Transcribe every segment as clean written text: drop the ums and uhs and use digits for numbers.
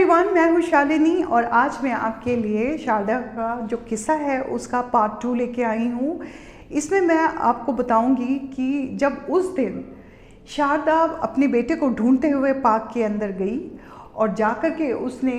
Everyone, मैं हूँ शालिनी और आज मैं आपके लिए शारदा का जो किस्सा है उसका पार्ट 2 लेके आई हूँ। इसमें मैं आपको बताऊंगी कि जब उस दिन शारदा अपने बेटे को ढूंढते हुए पार्क के अंदर गई और जाकर के उसने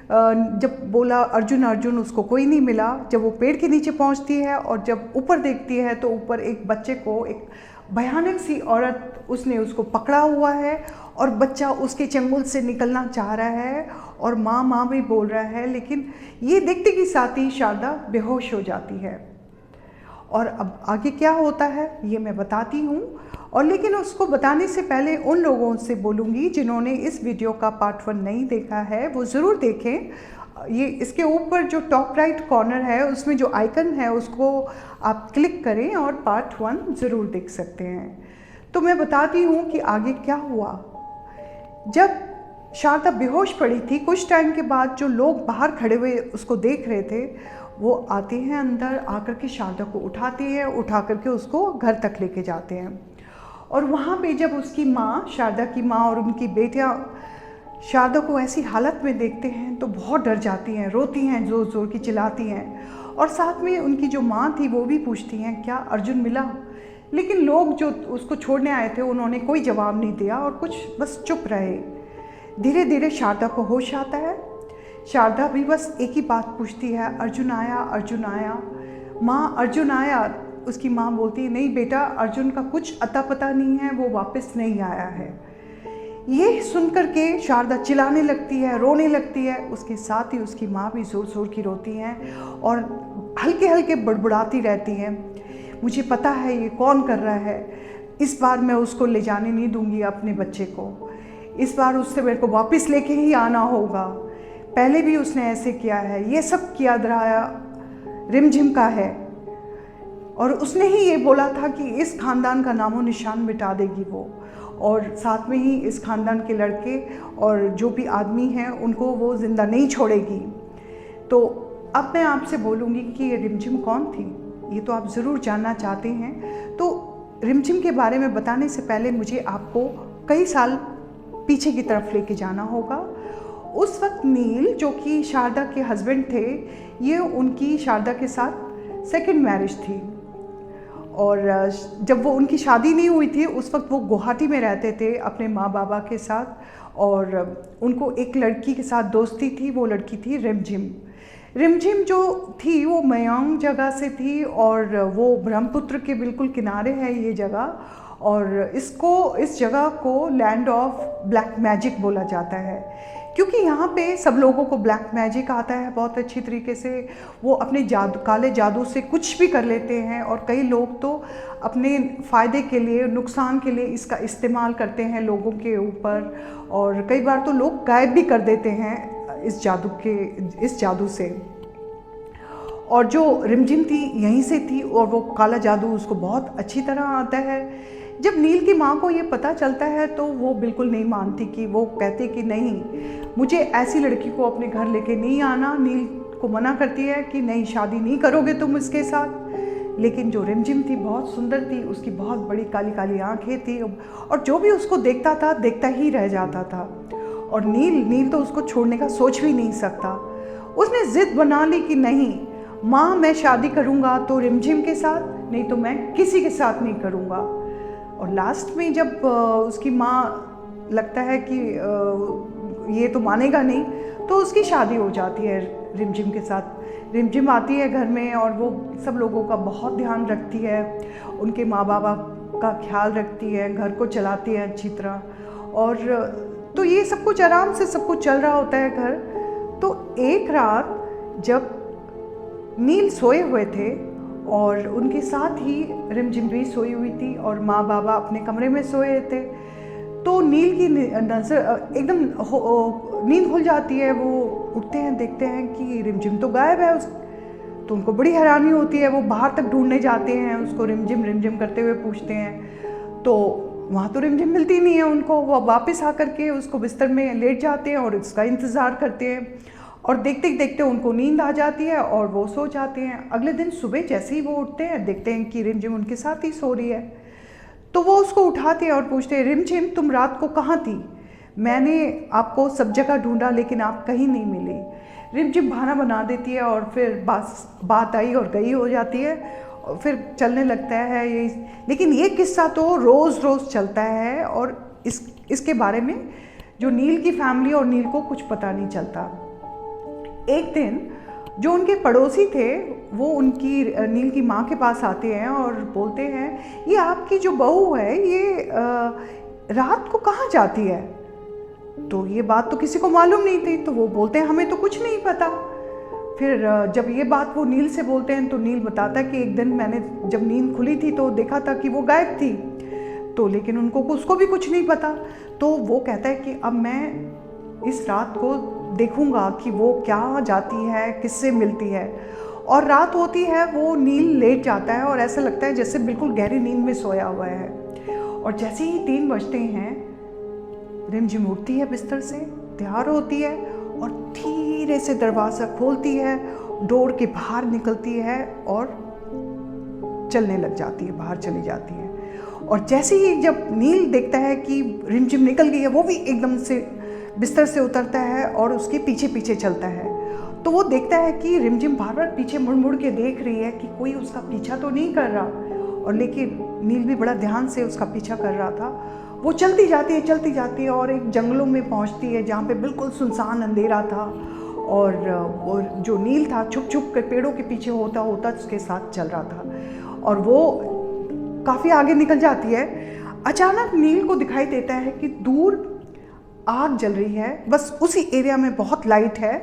जब बोला अर्जुन अर्जुन, उसको कोई नहीं मिला। जब वो पेड़ के नीचे पहुंचती है और जब ऊपर देखती है तो ऊपर एक बच्चे को एक भयानक सी औरत उसने उसको पकड़ा हुआ है और बच्चा उसके चंगुल से निकलना चाह रहा है और माँ माँ भी बोल रहा है, लेकिन ये देखते कि साथ ही शारदा बेहोश हो जाती है। और अब आगे क्या होता है ये मैं बताती हूँ, और लेकिन उसको बताने से पहले उन लोगों से बोलूँगी जिन्होंने इस वीडियो का पार्ट 1 नहीं देखा है वो ज़रूर देखें। ये इसके ऊपर जो टॉप राइट कॉर्नर है उसमें जो आइकन है उसको आप क्लिक करें और पार्ट 1 ज़रूर देख सकते हैं। तो मैं बताती हूँ कि आगे क्या हुआ। जब शारदा बेहोश पड़ी थी, कुछ टाइम के बाद जो लोग बाहर खड़े हुए उसको देख रहे थे वो आते हैं अंदर, आकर के शारदा को उठाते हैं, उठा करके उसको घर तक लेके जाते हैं। और वहाँ पे जब उसकी माँ, शारदा की माँ और उनकी बेटियाँ शारदा को ऐसी हालत में देखते हैं तो बहुत डर जाती हैं, रोती हैं, ज़ोर ज़ोर की चिल्लाती हैं। और साथ में उनकी जो माँ थी वो भी पूछती हैं क्या अर्जुन मिला, लेकिन लोग जो उसको छोड़ने आए थे उन्होंने कोई जवाब नहीं दिया और कुछ बस चुप रहे। धीरे धीरे शारदा को होश आता है। शारदा भी बस एक ही बात पूछती है, अर्जुन आया, अर्जुन आया, माँ अर्जुन आया। उसकी माँ बोलती है नहीं बेटा, अर्जुन का कुछ अता पता नहीं है, वो वापस नहीं आया है। ये सुनकर के शारदा चिल्लाने लगती है, रोने लगती है। उसके साथ ही उसकी माँ भी ज़ोर ज़ोर की रोती हैं और हल्के हल्के बड़बड़ाती रहती हैं, मुझे पता है ये कौन कर रहा है, इस बार मैं उसको ले जाने नहीं दूंगी अपने बच्चे को, इस बार उससे मेरे को वापस लेके ही आना होगा, पहले भी उसने ऐसे किया है, ये सब किया दराया रिमझिम का है और उसने ही ये बोला था कि इस खानदान का नामो निशान मिटा देगी वो, और साथ में ही इस खानदान के लड़के और जो भी आदमी हैं उनको वो ज़िंदा नहीं छोड़ेगी। तो अब मैं आपसे बोलूँगी कि ये रिमझिम कौन थी, ये तो आप ज़रूर जानना चाहते हैं। तो रिमझिम के बारे में बताने से पहले मुझे आपको कई साल पीछे की तरफ लेके जाना होगा। उस वक्त नील जो कि शारदा के हस्बैंड थे, ये उनकी शारदा के साथ सेकंड मैरिज थी और जब वो उनकी शादी नहीं हुई थी उस वक्त वो गुवाहाटी में रहते थे अपने माँ बाबा के साथ और उनको एक लड़की के साथ दोस्ती थी, वो लड़की थी रिमझिम। रिमझिम जो थी वो मयांग जगह से थी और वो ब्रह्मपुत्र के बिल्कुल किनारे है ये जगह, और इस जगह को लैंड ऑफ ब्लैक मैजिक बोला जाता है क्योंकि यहाँ पे सब लोगों को ब्लैक मैजिक आता है बहुत अच्छी तरीके से। वो अपने काले जादू से कुछ भी कर लेते हैं और कई लोग तो अपने फ़ायदे के लिए, नुकसान के लिए इसका इस्तेमाल करते हैं लोगों के ऊपर, और कई बार तो लोग गायब भी कर देते हैं इस जादू से। और जो रिमझिम थी यहीं से थी और वो काला जादू उसको बहुत अच्छी तरह आता है। जब नील की माँ को ये पता चलता है तो वो बिल्कुल नहीं मानती, कि वो कहते कि नहीं, मुझे ऐसी लड़की को अपने घर लेके नहीं आना। नील को मना करती है कि नहीं, शादी नहीं करोगे तुम इसके साथ। लेकिन जो रिमझिम थी बहुत सुंदर थी, उसकी बहुत बड़ी काली काली आँखें थी और जो भी उसको देखता था देखता ही रह जाता था। और नील तो उसको छोड़ने का सोच भी नहीं सकता। उसने ज़िद बना ली कि नहीं माँ, मैं शादी करूँगा तो रिमझिम के साथ, नहीं तो मैं किसी के साथ नहीं करूँगा। और लास्ट में जब उसकी माँ लगता है कि ये तो मानेगा नहीं, तो उसकी शादी हो जाती है रिमझिम के साथ। रिमझिम आती है घर में और वो सब लोगों का बहुत ध्यान रखती है, उनके माँ बाबा का ख्याल रखती है, घर को चलाती है अच्छी तरह। और तो ये सब कुछ आराम से सब कुछ चल रहा होता है घर। तो एक रात जब नील सोए हुए थे और उनके साथ ही रिमझिम भी सोई हुई थी और माँ बाबा अपने कमरे में सोए थे, तो नील की नज़र एकदम नींद खुल जाती है। वो उठते हैं, देखते हैं कि रिमझिम तो गायब है। तो उनको बड़ी हैरानी होती है, वो बाहर तक ढूंढने जाते हैं उसको, रिमझिम रिमझिम करते हुए पूछते हैं। तो वहाँ तो रिमझिम मिलती नहीं है उनको। वो वापस आकर के उसको बिस्तर में लेट जाते हैं और उसका इंतज़ार करते हैं और देखते देखते उनको नींद आ जाती है और वो सो जाते हैं। अगले दिन सुबह जैसे ही वो उठते हैं देखते हैं कि रिमझिम उनके साथ ही सो रही है। तो वो उसको उठाते हैं और पूछते हैं, रिमझिम तुम रात को कहाँ थी, मैंने आपको सब जगह ढूंढा लेकिन आप कहीं नहीं मिली। रिमझिम बहाना बना देती है और फिर बात आई और गई हो जाती है और फिर चलने लगता है ये। लेकिन ये किस्सा तो रोज़ रोज़ चलता है और इसके बारे में जो नील की फैमिली और नील को कुछ पता नहीं चलता। एक दिन जो उनके पड़ोसी थे वो नील की माँ के पास आते हैं और बोलते हैं, ये आपकी जो बहू है ये रात को कहाँ जाती है? तो ये बात तो किसी को मालूम नहीं थी। तो वो बोलते हैं, हमें तो कुछ नहीं पता। फिर जब ये बात वो नील से बोलते हैं तो नील बताता है कि एक दिन मैंने जब नींद खुली थी तो देखा था कि वो गायब थी। तो लेकिन उसको भी कुछ नहीं पता। तो वो कहता है कि अब मैं इस रात को देखूंगा कि वो क्या जाती है, किससे मिलती है। और रात होती है, वो नील लेट जाता है और ऐसा लगता है जैसे बिल्कुल गहरी नींद में सोया हुआ है। और जैसे ही 3 बजते हैं, रिमझिम उठती है बिस्तर से, तैयार होती है और धीरे से दरवाज़ा खोलती है, डोर के बाहर निकलती है और चलने लग जाती है, बाहर चली जाती है। और जैसे ही जब नील देखता है कि रिमझिम निकल गई है, वो भी एकदम से बिस्तर से उतरता है और उसके पीछे पीछे चलता है। तो वो देखता है कि रिमझिम बार बार पीछे मुड़ मुड़ के देख रही है कि कोई उसका पीछा तो नहीं कर रहा। और लेकिन नील भी बड़ा ध्यान से उसका पीछा कर रहा था। वो चलती जाती है और एक जंगलों में पहुंचती है जहाँ पे बिल्कुल सुनसान अंधेरा था। और जो नील था छुप छुप कर पेड़ों के पीछे होता उसके साथ चल रहा था। और वो काफ़ी आगे निकल जाती है। अचानक नील को दिखाई देता है कि दूर आग जल रही है, बस उसी एरिया में बहुत लाइट है।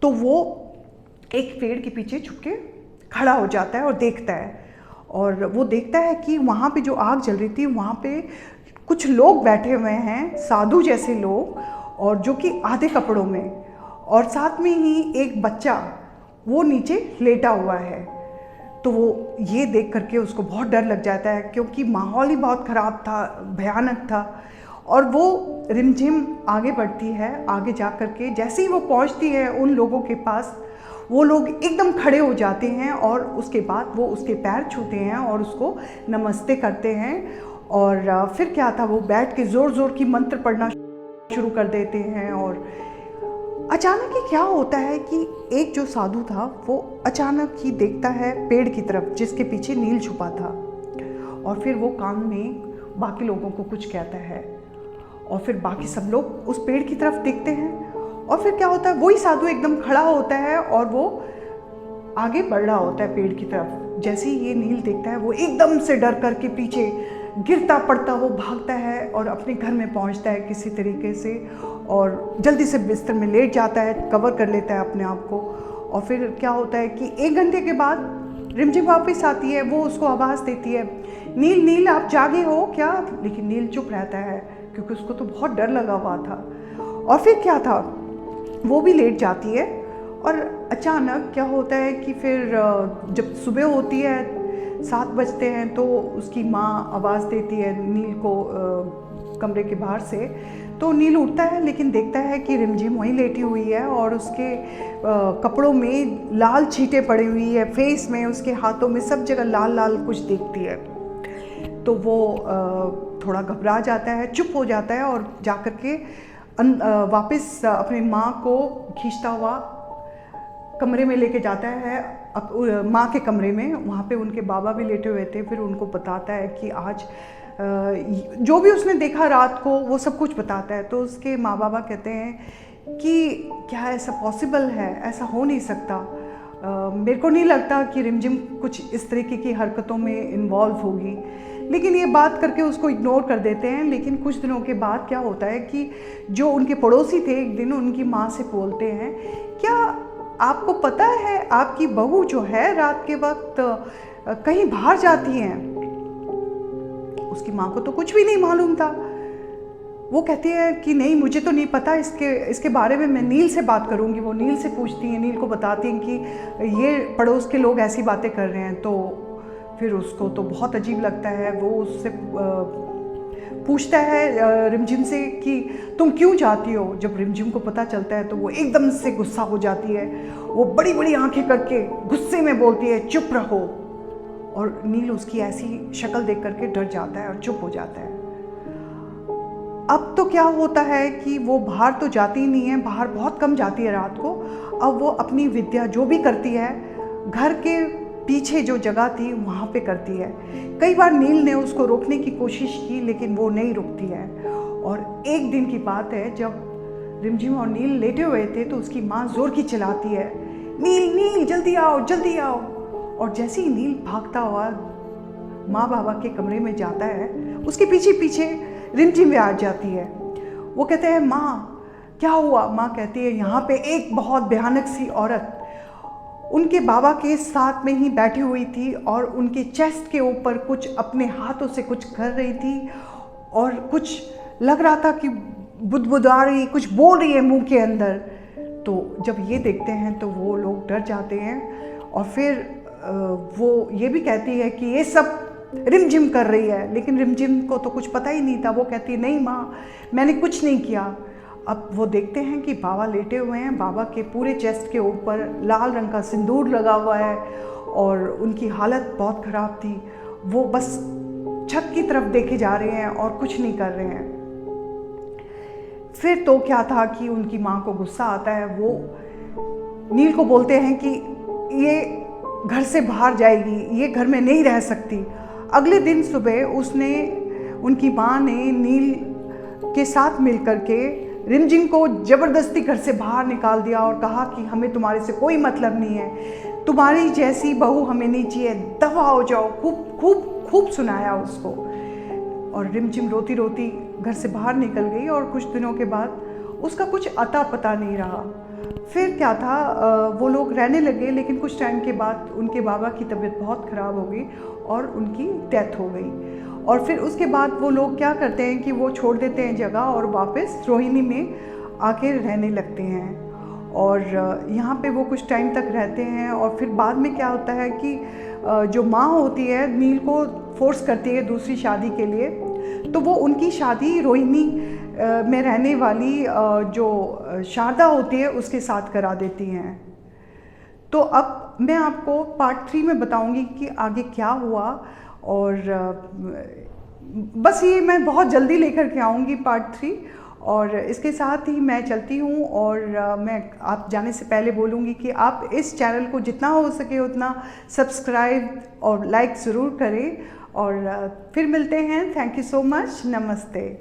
तो वो एक पेड़ के पीछे छुप के खड़ा हो जाता है और देखता है। और वो देखता है कि वहाँ पे जो आग जल रही थी वहाँ पे कुछ लोग बैठे हुए हैं, साधु जैसे लोग, और जो कि आधे कपड़ों में, और साथ में ही एक बच्चा वो नीचे लेटा हुआ है। तो वो ये देख करके उसको बहुत डर लग जाता है क्योंकि माहौल ही बहुत ख़राब था, भयानक था। और वो रिमझिम आगे बढ़ती है। आगे जा कर के जैसे ही वो पहुंचती है उन लोगों के पास, वो लोग एकदम खड़े हो जाते हैं और उसके बाद वो उसके पैर छूते हैं और उसको नमस्ते करते हैं। और फिर क्या था, वो बैठ के ज़ोर ज़ोर की मंत्र पढ़ना शुरू कर देते हैं। और अचानक ही क्या होता है कि एक जो साधु था वो अचानक ही देखता है पेड़ की तरफ जिसके पीछे नील छुपा था। और फिर वो कान में बाकी लोगों को कुछ कहता है और फिर बाकी सब लोग उस पेड़ की तरफ देखते हैं। और फिर क्या होता है, वही साधु एकदम खड़ा होता है और वो आगे बढ़ रहा होता है पेड़ की तरफ। जैसे ही ये नील देखता है वो एकदम से डर करके पीछे गिरता पड़ता वो भागता है और अपने घर में पहुंचता है किसी तरीके से, और जल्दी से बिस्तर में लेट जाता है, कवर कर लेता है अपने आप को। और फिर क्या होता है कि 1 घंटे के बाद रिमझिम वापस आती है। वो उसको आवाज़ देती है, नील नील आप जागे हो क्या? लेकिन नील चुप रहता है क्योंकि उसको तो बहुत डर लगा हुआ था। और फिर क्या था, वो भी लेट जाती है। और अचानक क्या होता है कि फिर जब सुबह होती है, 7 बजते हैं, तो उसकी माँ आवाज़ देती है नील को कमरे के बाहर से। तो नील उठता है लेकिन देखता है कि रिमझिम वहीं लेटी हुई है और उसके कपड़ों में लाल छींटे पड़ी हुई है, फेस में, उसके हाथों में, सब जगह लाल लाल कुछ दिखती है। तो वो थोड़ा घबरा जाता है, चुप हो जाता है और जाकर के वापस अपनी माँ को खींचता हुआ कमरे में लेके जाता है, माँ के कमरे में। वहाँ पे उनके बाबा भी लेटे हुए थे। फिर उनको बताता है कि आज जो भी उसने देखा रात को वो सब कुछ बताता है। तो उसके माँ बाबा कहते हैं कि क्या ऐसा पॉसिबल है, ऐसा हो नहीं सकता, मेरे को नहीं लगता कि रिमझिम कुछ इस तरीके की हरकतों में इन्वॉल्व होगी। लेकिन ये बात करके उसको इग्नोर कर देते हैं। लेकिन कुछ दिनों के बाद क्या होता है कि जो उनके पड़ोसी थे एक दिन उनकी माँ से बोलते हैं, क्या आपको पता है आपकी बहू जो है रात के वक्त कहीं बाहर जाती हैं? उसकी माँ को तो कुछ भी नहीं मालूम था। वो कहती है कि नहीं, मुझे तो नहीं पता, इसके बारे में मैं नील से बात करूँगी। वो नील से पूछती हैं, नील को बताती हैं कि ये पड़ोस के लोग ऐसी बातें कर रहे हैं। तो फिर उसको तो बहुत अजीब लगता है। वो उससे पूछता है रिमझिम से कि तुम क्यों जाती हो? जब रिमझिम को पता चलता है तो वो एकदम से गुस्सा हो जाती है। वो बड़ी बड़ी आंखें करके गुस्से में बोलती है, चुप रहो। और नील उसकी ऐसी शक्ल देख करके डर जाता है और चुप हो जाता है। अब तो क्या होता है कि वो बाहर तो जाती ही नहीं है, बाहर बहुत कम जाती है रात को। अब वो अपनी विद्या जो भी करती है घर के पीछे जो जगह थी वहाँ पे करती है। कई बार नील ने उसको रोकने की कोशिश की लेकिन वो नहीं रुकती है। और एक दिन की बात है जब रिमझिम और नील लेटे हुए थे तो उसकी माँ जोर की चिल्लाती है, नील नील जल्दी आओ जल्दी आओ। और जैसे ही नील भागता हुआ माँ बाबा के कमरे में जाता है उसके पीछे पीछे रिमझिम भी आ जाती है। वो कहते हैं माँ क्या हुआ। माँ कहती है यहाँ पे एक बहुत भयानक सी औरत उनके बाबा के साथ में ही बैठी हुई थी और उनके चेस्ट के ऊपर कुछ अपने हाथों से कुछ कर रही थी और कुछ लग रहा था कि बुदबुदा रही, कुछ बोल रही है मुंह के अंदर। तो जब ये देखते हैं तो वो लोग डर जाते हैं और फिर वो ये भी कहती है कि ये सब रिमझिम कर रही है, लेकिन रिमझिम को तो कुछ पता ही नहीं था। वो कहती नहीं माँ मैंने कुछ नहीं किया। अब वो देखते हैं कि बाबा लेटे हुए हैं, बाबा के पूरे चेस्ट के ऊपर लाल रंग का सिंदूर लगा हुआ है और उनकी हालत बहुत ख़राब थी। वो बस छत की तरफ देखे जा रहे हैं और कुछ नहीं कर रहे हैं। फिर तो क्या था कि उनकी माँ को गुस्सा आता है। वो नील को बोलते हैं कि ये घर से बाहर जाएगी, ये घर में नहीं रह सकती। अगले दिन सुबह उनकी माँ ने नील के साथ मिलकर के रिमझिम को ज़बरदस्ती घर से बाहर निकाल दिया और कहा कि हमें तुम्हारे से कोई मतलब नहीं है, तुम्हारी जैसी बहू हमें नहीं चाहिए, दफा हो जाओ। खूब खूब खूब सुनाया उसको। और रिमझिम रोती रोती घर से बाहर निकल गई और कुछ दिनों के बाद उसका कुछ अता पता नहीं रहा। फिर क्या था, वो लोग रहने लगे, लेकिन कुछ टाइम के बाद उनके बाबा की तबीयत बहुत ख़राब हो गई और उनकी डेथ हो गई। और फिर उसके बाद वो लोग क्या करते हैं कि वो छोड़ देते हैं जगह और वापस रोहिणी में आके रहने लगते हैं। और यहाँ पे वो कुछ टाइम तक रहते हैं और फिर बाद में क्या होता है कि जो माँ होती है नील को फोर्स करती है दूसरी शादी के लिए, तो वो उनकी शादी रोहिणी में रहने वाली जो शारदा होती है उसके साथ करा देती हैं। तो अब मैं आपको पार्ट 3 में बताऊंगी कि आगे क्या हुआ। और बस ये मैं बहुत जल्दी लेकर के आऊँगी पार्ट 3। और इसके साथ ही मैं चलती हूँ और मैं आप जाने से पहले बोलूँगी कि आप इस चैनल को जितना हो सके उतना सब्सक्राइब और लाइक ज़रूर करें। और फिर मिलते हैं। Thank you so much. नमस्ते।